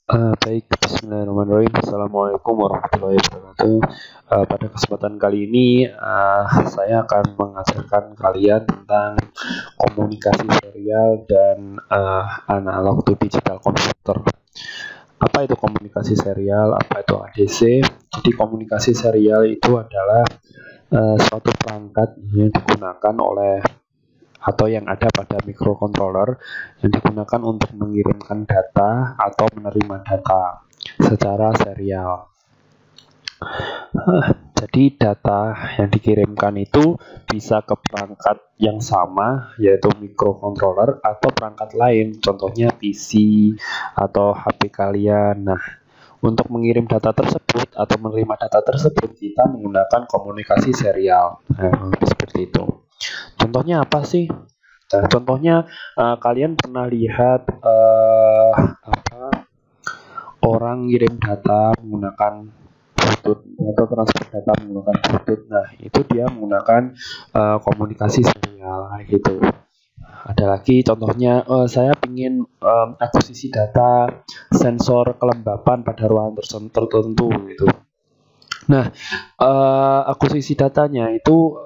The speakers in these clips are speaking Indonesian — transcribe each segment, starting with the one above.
Baik, bismillahirrahmanirrahim. Assalamualaikum warahmatullahi wabarakatuh. Pada kesempatan kali ini, saya akan mengajarkan kalian tentang komunikasi serial dan analog to digital converter. Apa itu komunikasi serial? Apa itu ADC? Jadi komunikasi serial itu adalah suatu perangkat yang digunakan oleh atau yang ada pada microcontroller yang digunakan untuk mengirimkan data atau menerima data secara serial. Jadi data yang dikirimkan itu bisa ke perangkat yang sama, yaitu microcontroller, atau perangkat lain, contohnya PC atau HP kalian. Nah, untuk mengirim data tersebut atau menerima data tersebut, kita menggunakan komunikasi serial. Seperti itu. Contohnya apa sih? Nah, contohnya kalian pernah lihat orang ngirim data menggunakan Bluetooth atau transfer data menggunakan Bluetooth. Nah, itu dia menggunakan komunikasi serial gitu. Ada lagi contohnya, saya ingin akuisisi data sensor kelembapan pada ruangan tertentu gitu. Nah, akuisisi datanya itu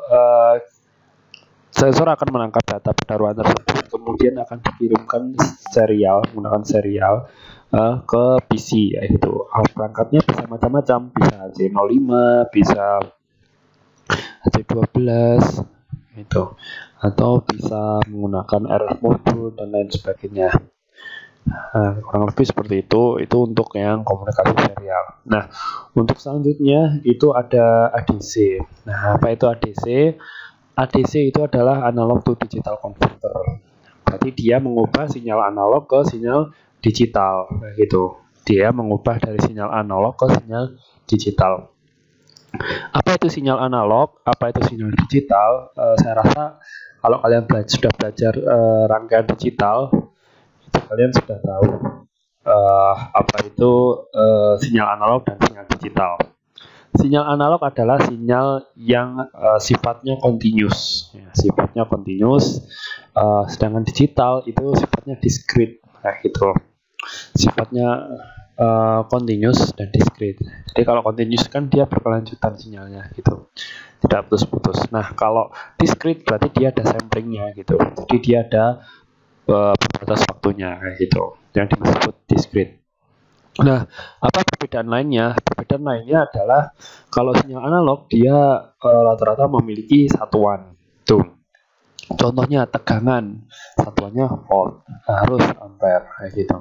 sensor akan menangkap data pada ruangan tersebut, kemudian akan dikirimkan serial menggunakan serial ke PC, yaitu perangkatnya bisa macam-macam, bisa C05, bisa C12 itu, atau bisa menggunakan RF modul dan lain sebagainya. Kurang lebih seperti itu untuk yang komunikasi serial. Nah, untuk selanjutnya itu ada ADC. Nah, apa itu ADC? ADC itu adalah analog to digital converter. Berarti dia mengubah sinyal analog ke sinyal digital, gitu. Dia mengubah dari sinyal analog ke sinyal digital. Apa itu sinyal analog? Apa itu sinyal digital? Saya rasa kalau kalian sudah belajar rangkaian digital, itu kalian sudah tahu apa itu sinyal analog dan sinyal digital. Sinyal analog adalah sinyal yang sifatnya continuous, sedangkan digital itu sifatnya discrete, gitu. Sifatnya continuous dan discrete. Jadi kalau continuous kan dia berkelanjutan sinyalnya, gitu, tidak putus-putus. Nah, kalau discrete berarti dia ada samplingnya, gitu. Jadi dia ada batas waktunya, gitu, yang disebut discrete. Nah, apa perbedaan lainnya? Perbedaan lainnya adalah kalau sinyal analog dia rata-rata memiliki satuan. Tuh. Contohnya tegangan, satuannya volt, harus ampere, kayak gitu.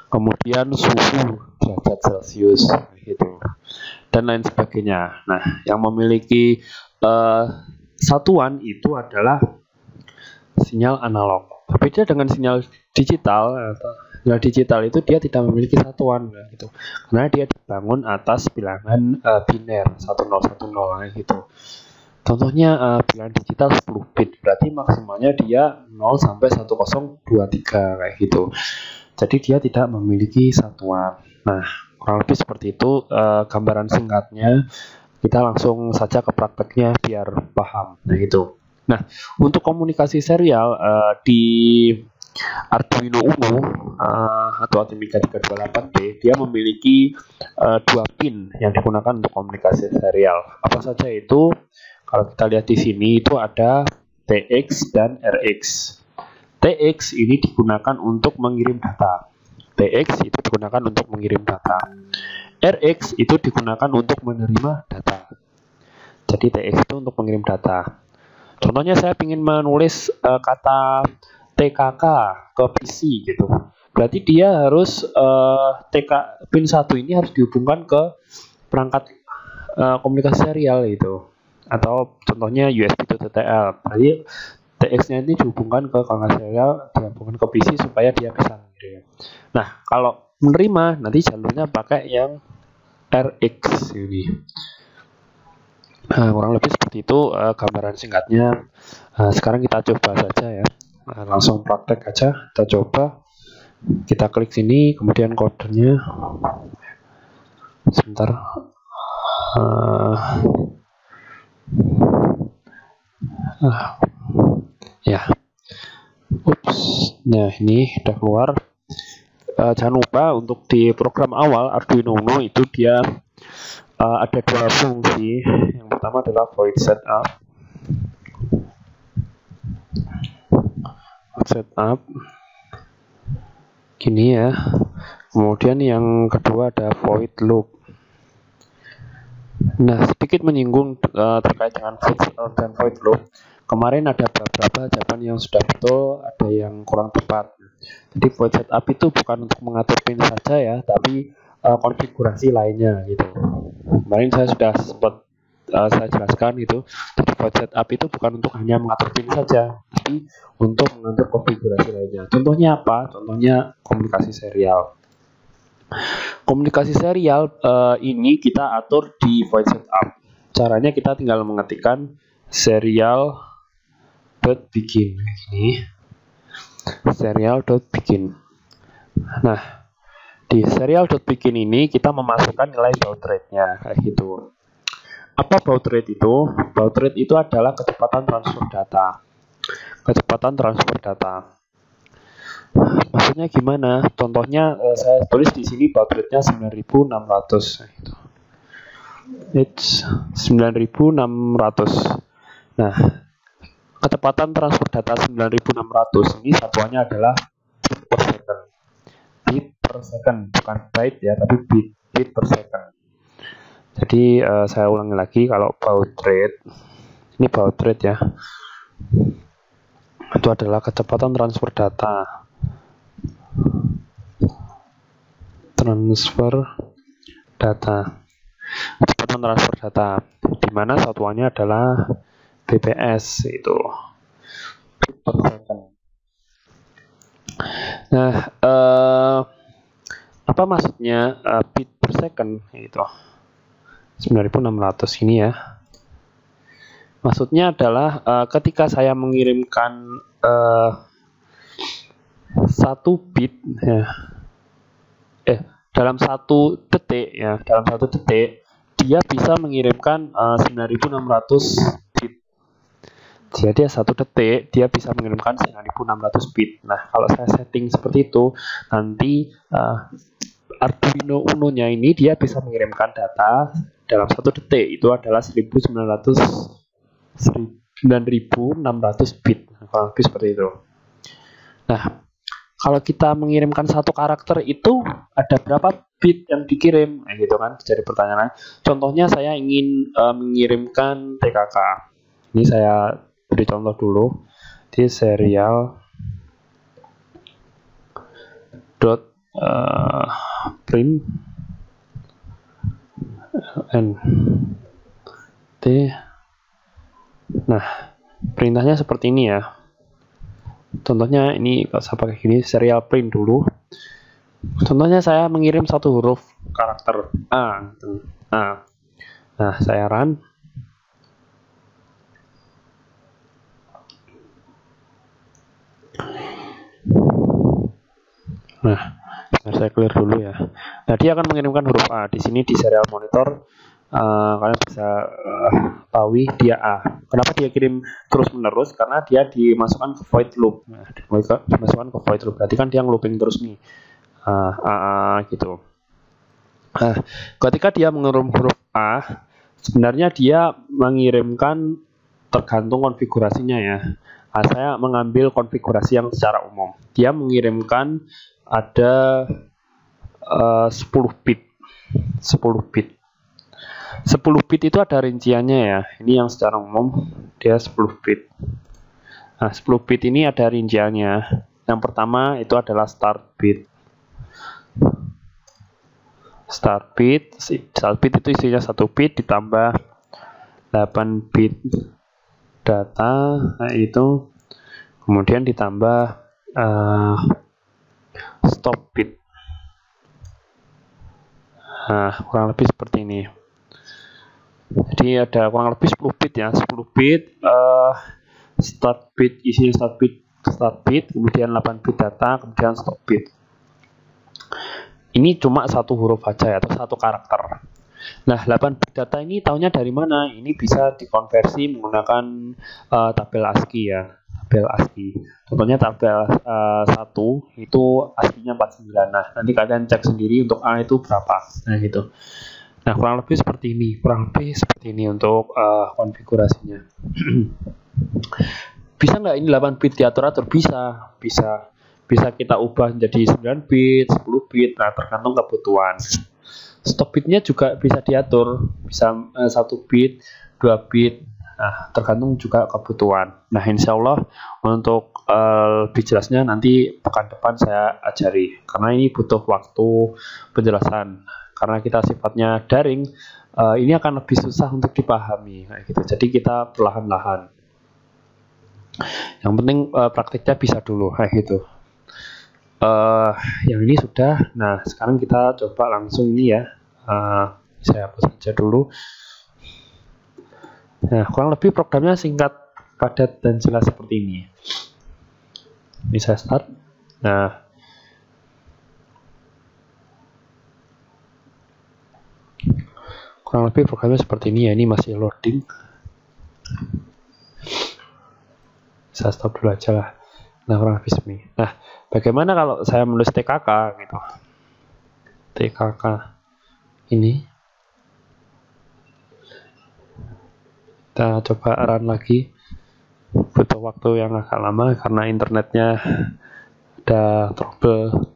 Kemudian suhu derajat Celcius, kayak gitu, dan lain sebagainya. Nah, yang memiliki satuan itu adalah sinyal analog. Berbeda dengan sinyal digital. Sinyal digital itu dia tidak memiliki satuan, gitu, karena dia dibangun atas bilangan biner 1010 gitu. Contohnya bilangan digital 10 bit, berarti maksimalnya dia 0 sampai 1023 kayak gitu. Jadi dia tidak memiliki satuan. Nah, kurang lebih seperti itu gambaran singkatnya. Kita langsung saja ke prakteknya biar paham. Nah, itu. Nah, untuk komunikasi serial di Arduino Uno atau Amiga 328D, dia memiliki 2 pin yang digunakan untuk komunikasi serial. Apa saja itu? Kalau kita lihat di sini itu ada TX dan RX. TX ini digunakan untuk mengirim data. TX itu digunakan untuk mengirim data. RX itu digunakan untuk menerima data. Jadi TX itu untuk mengirim data. Contohnya saya ingin menulis kata TKK ke PC gitu. Berarti dia harus pin 1 ini harus dihubungkan ke perangkat komunikasi serial gitu. Atau contohnya USB to TTL. Berarti TX-nya ini dihubungkan ke komunikasi serial, dihubungkan ke PC supaya dia bisa mengirim. Nah, kalau menerima nanti jalurnya pakai yang RX ini. Kurang lebih seperti itu gambaran singkatnya. Sekarang kita coba saja ya. Langsung praktek aja, kita coba. Kita klik sini, kemudian kodenya. Sebentar. Ya. Ups. Nah, ini udah keluar. jangan lupa untuk di program awal Arduino Uno itu dia ada dua fungsi. Yang pertama adalah void setup. Gini ya. Kemudian yang kedua ada void loop. Nah, sedikit menyinggung terkait dengan void setup dan void loop. Kemarin ada beberapa jawaban yang sudah betul, ada yang kurang tepat. Jadi void setup itu bukan untuk mengatur pin saja ya, tapi konfigurasi lainnya gitu. Kemarin saya sudah sempat saya jelaskan itu. Jadi void setup itu bukan untuk hanya mengatur pin saja, tapi untuk mengatur konfigurasi lainnya. Contohnya apa? Contohnya komunikasi serial. Komunikasi serial ini kita atur di void setup. Caranya kita tinggal mengetikkan serial.begin ini. Serial.begin. Nah, di serial.begin ini kita memasukkan nilai baud rate-nya kayak gitu. Apa baud rate itu? Baud rate itu adalah kecepatan transfer data. Kecepatan transfer data. Maksudnya gimana? Contohnya saya tulis di sini baud rate-nya 9600 gitu. It's 9600. Nah, kecepatan transfer data 9600 ini satuannya adalah bit per second. Bit per second, bukan byte ya, tapi bit per second. Jadi saya ulangi lagi, kalau baud rate, ini baud rate ya, itu adalah kecepatan transfer data. Kecepatan transfer data, di mana satuannya adalah bps, itu bit per second. Nah, apa maksudnya bit per second itu 9600 ini ya? Maksudnya adalah ketika saya mengirimkan 1 bit ya, dalam 1 detik ya, dalam 1 detik dia bisa mengirimkan 9600 bit. Jadi 1 detik dia bisa mengirimkan 9600 bit. Nah, kalau saya setting seperti itu, nanti Arduino Uno-nya ini dia bisa mengirimkan data dalam 1 detik, itu adalah 9600 bit, kurang lebih seperti itu. Nah, kalau kita mengirimkan 1 karakter itu ada berapa bit yang dikirim, gitu kan? Jadi pertanyaan. Contohnya saya ingin mengirimkan TKK. Ini saya beri contoh dulu di serial print nt. Nah, perintahnya seperti ini ya. Contohnya ini kalau saya pakai gini, serial print dulu. Contohnya saya mengirim 1 huruf karakter A. Nah, saya run. Nah, saya clear dulu ya. Nah, dia akan mengirimkan huruf A. Di sini di serial monitor kalian bisa tahu dia A. Kenapa dia kirim terus menerus? Karena dia dimasukkan ke void loop. Nah, dimasukkan ke void loop. Berarti kan dia ngelooping terus nih. Gitu. Nah, ketika dia mengirim huruf A, sebenarnya dia mengirimkan tergantung konfigurasinya ya. Saya mengambil konfigurasi yang secara umum. Dia mengirimkan ada 10 bit. 10 bit itu ada rinciannya ya. Ini yang secara umum dia 10 bit. Nah, 10 bit ini ada rinciannya. Yang pertama itu adalah start bit. Start bit itu isinya 1 bit ditambah 8 bit data, nah itu kemudian ditambah stop bit. Nah, kurang lebih seperti ini. Jadi ada kurang lebih 10 bit ya, 10 bit start bit, isinya start bit, kemudian 8 bit data, kemudian stop bit. Ini cuma 1 huruf aja ya, atau 1 karakter. Nah, 8 bit data ini tahunya dari mana? Ini bisa dikonversi menggunakan tabel ASCII ya. tabel ASCII. Contohnya tabel 1 itu ASCII-nya 49. Nah, nanti kalian cek sendiri untuk A itu berapa. Nah, gitu. Nah, kurang lebih seperti ini untuk konfigurasinya. Bisa nggak ini 8 bit diatur-atur? Bisa kita ubah menjadi 9 bit, 10 bit, nah tergantung kebutuhan. Stop bitnya juga bisa diatur, bisa 1 bit, 2 bit, nah tergantung juga kebutuhan. Nah, insya Allah untuk lebih jelasnya nanti pekan depan saya ajari, karena ini butuh waktu penjelasan. Karena kita sifatnya daring, ini akan lebih susah untuk dipahami, kayak gitu. Jadi kita perlahan-lahan. Yang penting praktiknya bisa dulu, kayak gitu. Yang ini sudah. Nah, sekarang kita coba langsung ini ya. Saya hapus saja dulu. Nah, kurang lebih programnya singkat, padat, dan jelas seperti ini. Ini saya start. Nah, kurang lebih programnya seperti ini ya. Ini masih loading. Saya stop dulu aja lah. Nah, kurang lebih seperti ini. Nah, bagaimana kalau saya menulis TKK gitu? TKK ini. Kita coba run lagi. Butuh waktu yang agak lama karena internetnya ada trouble.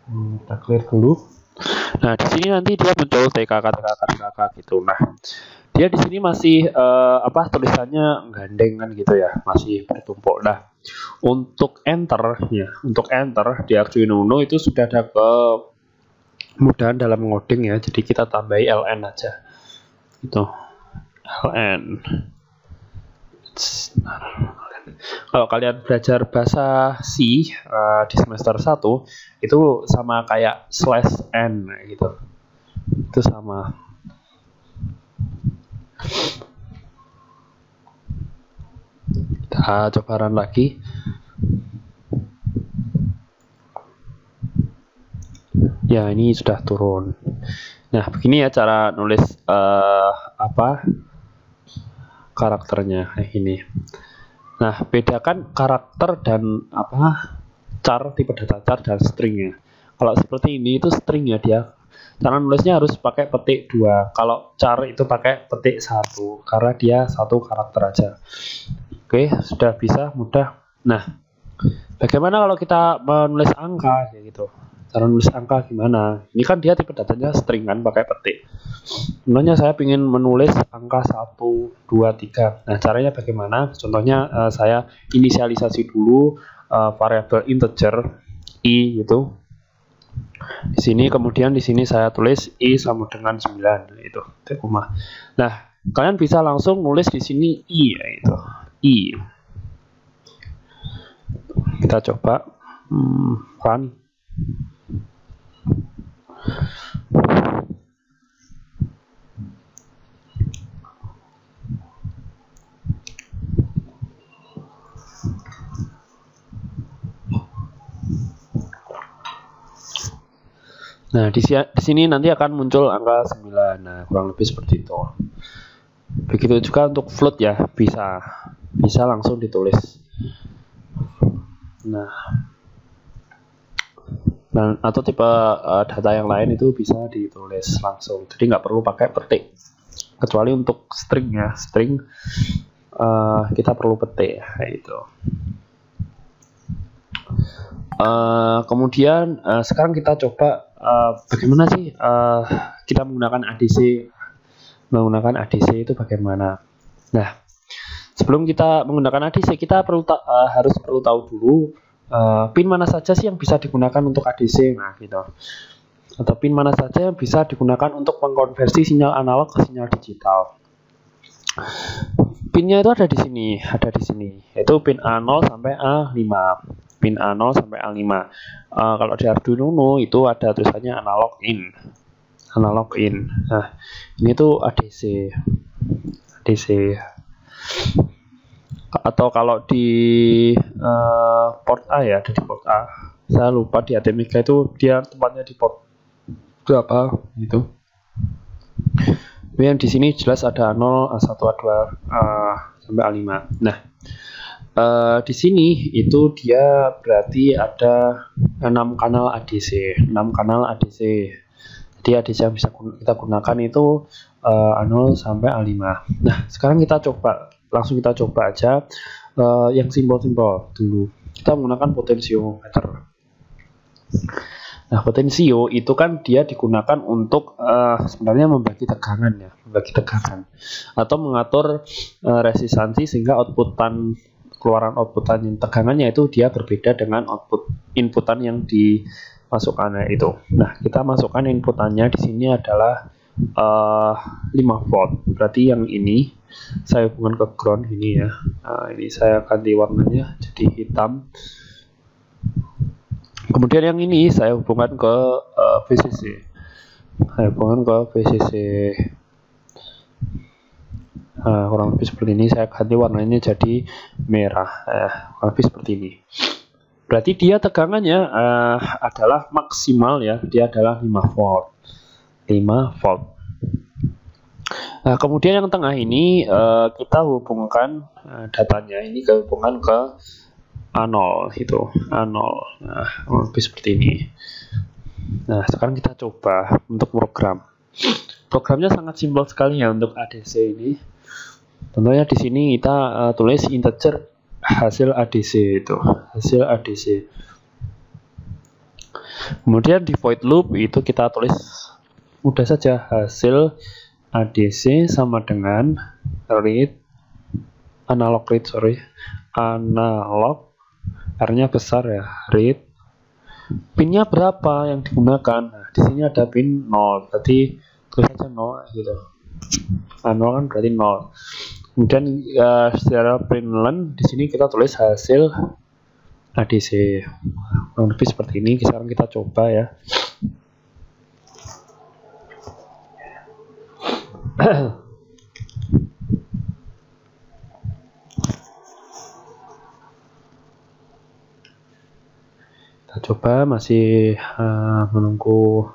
Kita clear dulu. Nah, di sini nanti dia muncul TKK gitu. Nah, dia di sini masih tulisannya gandeng kan gitu ya, masih bertumpuk. Nah, untuk enter di Arduino Uno itu sudah ada kemudahan dalam ngoding ya. Jadi kita tambahi ln aja. Itu ln. Kalau kalian belajar bahasa C di semester 1 itu sama kayak /n gitu. Itu sama. Kita coba run lagi. Ya, ini sudah turun. Nah, begini ya cara nulis karakternya kayak ini. Nah, bedakan karakter dan char, tipe data char dan stringnya. Kalau seperti ini itu string ya dia. Cara nulisnya harus pakai petik 2. Kalau char itu pakai petik 1 karena dia satu karakter aja. Oke, sudah bisa mudah. Nah, bagaimana kalau kita menulis angka kayak gitu? Cara nulis angka gimana? Ini kan dia tipe datanya string kan, pakai petik. Contohnya saya ingin menulis angka 1, 2, 3. Nah, caranya bagaimana? Contohnya saya inisialisasi dulu variabel integer i gitu. Di sini kemudian di sini saya tulis i sama dengan 9 itu. Nah, kalian bisa langsung nulis di sini i itu. I. Kita coba run. Nah, di sini nanti akan muncul angka 9. Nah, kurang lebih seperti itu. Begitu juga untuk float ya, bisa langsung ditulis. Nah, atau tipe data yang lain itu bisa ditulis langsung. Jadi nggak perlu pakai petik. Kecuali untuk string ya, kita perlu petik kayak itu. Kemudian sekarang kita coba bagaimana sih kita menggunakan ADC itu bagaimana. Nah, sebelum kita menggunakan ADC kita harus tahu dulu pin mana saja sih yang bisa digunakan untuk ADC. Nah, gitu. Atau pin mana saja yang bisa digunakan untuk mengkonversi sinyal analog ke sinyal digital. Pinnya itu ada di sini, yaitu pin A0 sampai A5. Pin A0 sampai A5. Kalau di Arduino Uno itu ada tulisannya analog in. Nah, ini tuh ADC. Atau kalau di port A ya, ada di port A. Saya lupa di ATmega itu dia tempatnya di port berapa gitu. Yang di sini jelas ada A0, A1, A2, sampai A5. Nah, di sini itu dia berarti ada 6 kanal ADC, 6 kanal ADC. Jadi ADC yang bisa kita gunakan itu A0 sampai A5. Nah, sekarang langsung kita coba aja yang simpel-simpel dulu. Kita menggunakan potensiometer. Nah, potensio itu kan dia digunakan untuk sebenarnya membagi tegangan ya, atau mengatur resistansi sehingga keluaran outputan yang tegangannya itu dia berbeda dengan inputan yang dimasukkannya itu. Nah, kita masukkan inputannya di sini adalah 5 volt. Berarti yang ini saya hubungkan ke ground ini ya. Ini saya ganti warnanya jadi hitam. Kemudian yang ini saya hubungkan ke VCC. Kurang lebih seperti ini. Saya ganti warnanya jadi merah. Kurang lebih seperti ini. Berarti dia tegangannya adalah maksimal ya. Dia adalah 5 volt. 5 volt. Nah, kemudian yang tengah ini kita hubungkan datanya. Ini hubungan ke A0 itu, A0. Nah, lebih seperti ini. Nah, sekarang kita coba untuk program. Programnya sangat simpel sekali ya untuk ADC ini. Tentunya di sini kita tulis integer hasil ADC itu, hasil ADC. Kemudian di void loop itu kita tulis mudah saja hasil ADC sama dengan analog R-nya besar ya, read. Pinnya berapa yang digunakan? Nah, di sini ada pin 0, berarti tulis saja 0 gitu. 0 kan berarti 0. Kemudian secara println di sini kita tulis hasil ADC. Kurang lebih seperti ini. Sekarang kita coba ya. Kita coba masih menunggu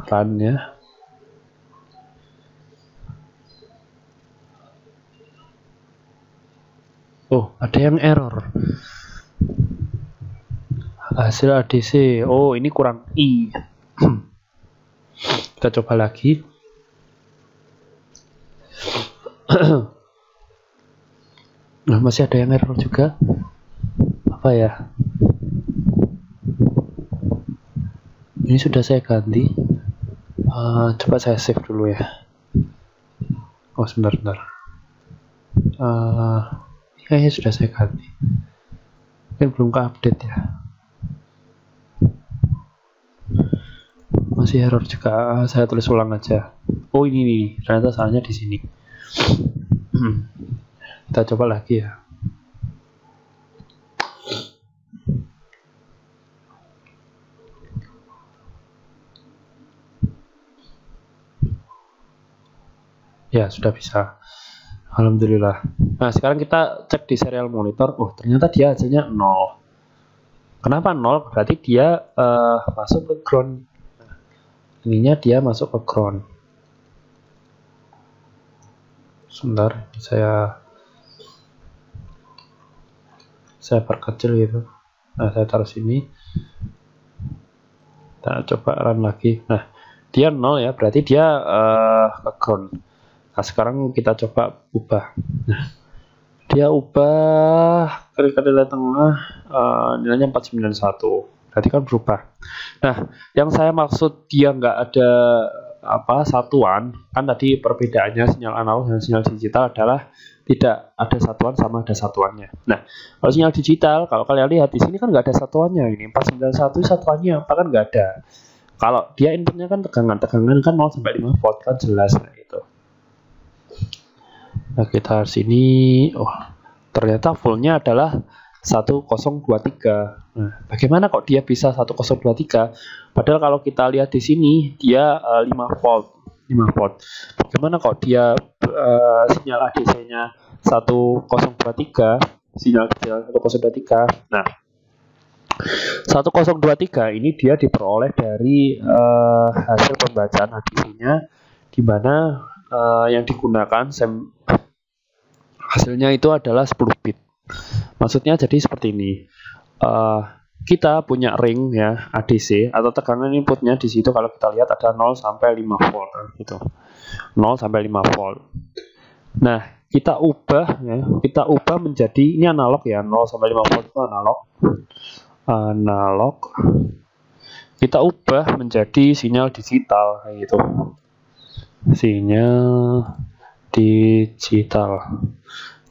run ya. Oh, ada yang error. Hasil ADC. Oh, ini kurang I. Kita coba lagi. Nah, masih ada yang error juga. Apa ya? Ini sudah saya ganti. Coba saya save dulu ya. Oh, sebentar. Kayaknya sudah saya ganti. Mungkin belum ke update ya. Masih error juga. Saya tulis ulang aja. Oh, ini nih. Ternyata salahnya di sini. Kita coba lagi ya. Ya, sudah bisa. Alhamdulillah. Nah, sekarang kita cek di serial monitor. Oh, ternyata dia hasilnya 0. Kenapa 0? Berarti dia masuk ke ground. Ininya dia masuk ke ground. Sebentar, saya perkecil gitu. Nah, saya taruh sini. Kita coba run lagi. Nah, dia 0 ya, berarti dia ke ground. Nah, sekarang kita coba ubah. Nah, dia ubah klik di tengah, nilainya 491. Berarti kan berubah. Nah, yang saya maksud dia nggak ada satuan, kan tadi perbedaannya sinyal analog dan sinyal digital adalah tidak ada satuan sama ada satuannya. Nah, kalau sinyal digital, kalau kalian lihat di sini kan nggak ada satuannya. Ini 491 satuannya apa kan nggak ada. Kalau dia inputnya kan tegangan kan 0 sampai 5 volt kan jelas nah itu. Nah, kita sini, ternyata fullnya adalah 1023. Nah, bagaimana kok dia bisa 1023? Padahal kalau kita lihat di sini dia 5 volt. Bagaimana kok dia sinyal ADC-nya 1023, sinyal digital 1023. Nah, 1023 ini dia diperoleh dari hasil pembacaan ADC-nya, di mana yang digunakan hasilnya itu adalah 10 bit. Maksudnya jadi seperti ini. Kita punya ring ya ADC atau tegangan inputnya di situ kalau kita lihat ada 0 sampai 5 volt gitu. 0 sampai 5 volt. Nah, kita ubah menjadi ini analog ya, 0 sampai 5 volt itu analog. Kita ubah menjadi sinyal digital kayak gitu. Sinyal digital.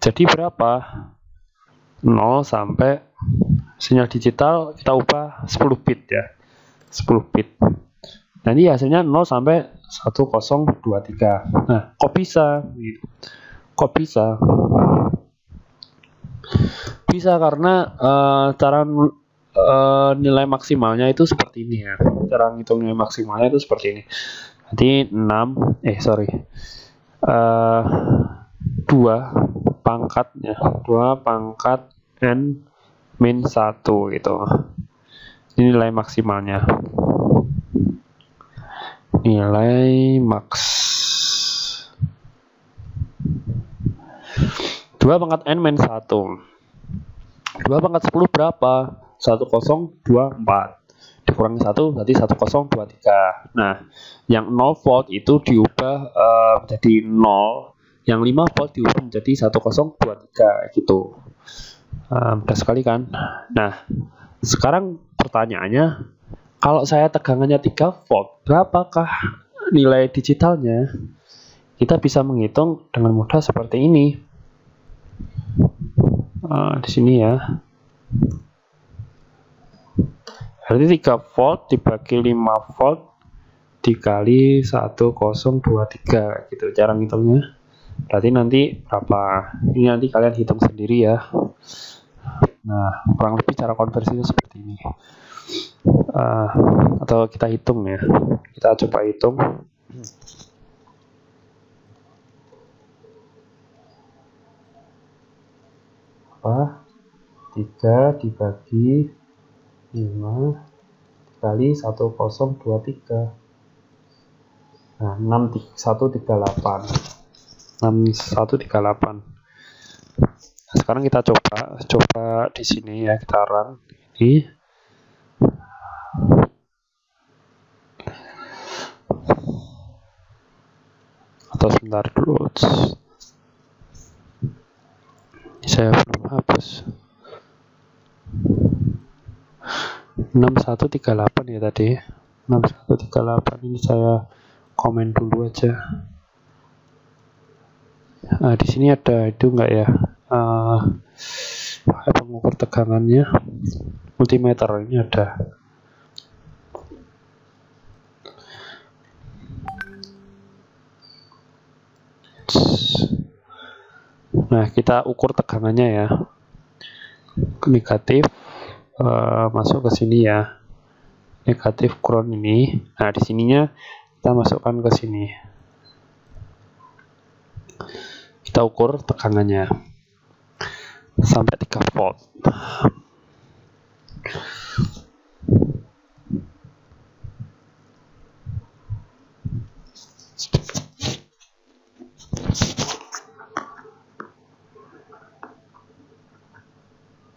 Jadi berapa? 0 sampai sinyal digital kita ubah 10 bit ya. 10 bit. Nanti hasilnya 0 sampai 1023. Nah, kok bisa? Kok bisa? Bisa karena cara nilai maksimalnya itu seperti ini ya. Cara ngitung nilai maksimalnya itu seperti ini. Nanti 2 pangkatnya, 2 pangkat n min 1 gitu. Ini nilai maksimalnya. Nilai maks 2 pangkat n min 1. 2 pangkat 10 berapa? 1024 dikurangi 1 berarti 1023. Nah, yang 0 volt itu diubah menjadi 0, yang 5 volt diubah menjadi 1023 gitu. Mudah sekali kan? Nah, sekarang pertanyaannya, kalau saya tegangannya 3 volt, berapakah nilai digitalnya? Kita bisa menghitung dengan mudah seperti ini. Di sini ya. Berarti 3 volt dibagi 5 volt dikali 1023 gitu cara ngitungnya. Berarti nanti berapa? Ini nanti kalian hitung sendiri ya. Nah, kurang lebih cara konversinya seperti ini. Atau kita hitung ya. Kita coba hitung. Apa? 3 dibagi 5 kali 1023. Nah, 6138. 6138. Nah, sekarang kita coba di sini ya, kita run ini. Atau sebentar dulu. Ini saya belum hapus. 6138 ya tadi. 6138 ini saya komen dulu aja. Nah, di sini ada itu enggak ya? Pengukur tegangannya, multimeter ini ada. Nah, kita ukur tegangannya ya. Negatif masuk ke sini ya. Negatif ground ini. Nah, di sininya kita masukkan ke sini. Kita ukur tegangannya sampai 3 volt.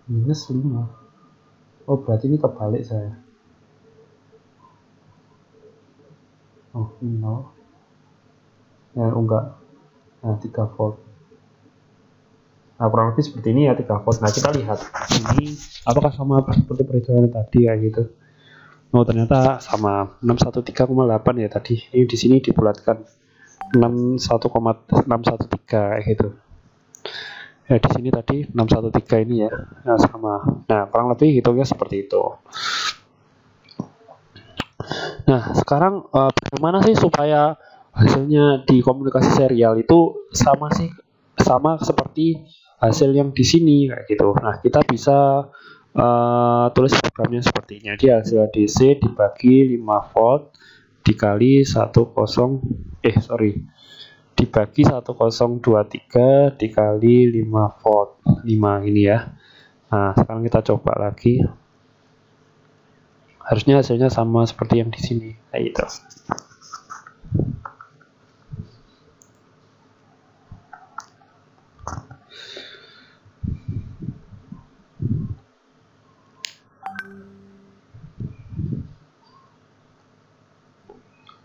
Minus 5. Oh, berarti ini kebalik saya. Oh, ini 0. Ya, enggak. Nah, 3 volt. Nah, kurang lebih seperti ini ya, 3 volt. Nah, kita lihat ini apakah sama seperti perhitungan tadi ya gitu. Oh, ternyata sama 613,8 ya tadi. Ini di sini dibulatkan 613 gitu. Ya, di sini tadi 613 ini ya. Nah, sama. Nah, kurang lebih hitungnya seperti itu. Nah, sekarang bagaimana sih supaya hasilnya di komunikasi serial itu sama seperti hasil yang di sini kayak gitu. Nah, kita bisa tulis programnya seperti ini. Jadi hasil DC dibagi 5 volt dikali dibagi 1023 dikali 5 volt 5 ini ya. Nah sekarang kita coba lagi, harusnya hasilnya sama seperti yang di sini kayak gitu.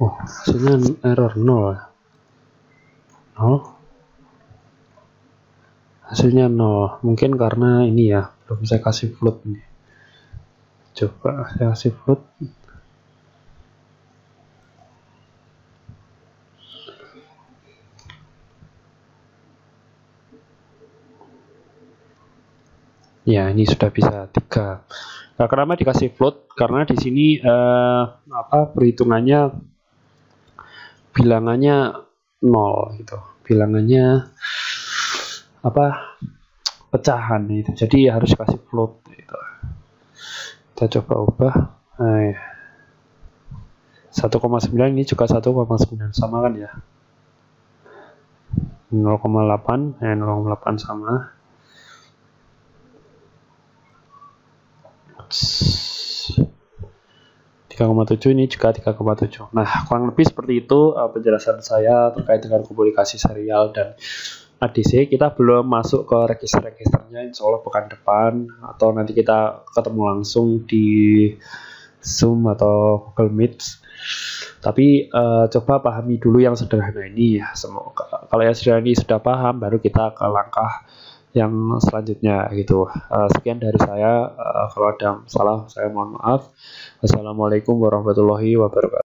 Oh, hasilnya error 0. Hasilnya 0. Mungkin karena ini ya, belum saya kasih float nih. Coba saya kasih float. Ya, ini sudah bisa 3. Nah, kenapa dikasih float? Karena di sini perhitungannya bilangannya 0 gitu. Bilangannya pecahan itu. Jadi harus kasih float gitu. Kita coba ubah. 1,9 ini juga 1,9 sama kan ya. 0,8 0,8 sama. 3,7 ini juga 3,7. Nah, kurang lebih seperti itu penjelasan saya terkait dengan komunikasi serial dan ADC. Kita belum masuk ke register-registernya, insya Allah pekan depan atau nanti kita ketemu langsung di Zoom atau Google Meet. Tapi coba pahami dulu yang sederhana ini ya. Semoga kalau yang sederhana ini sudah paham, baru kita ke langkah yang selanjutnya gitu. Sekian dari saya. Kalau ada salah saya mohon maaf. Wassalamualaikum warahmatullahi wabarakatuh.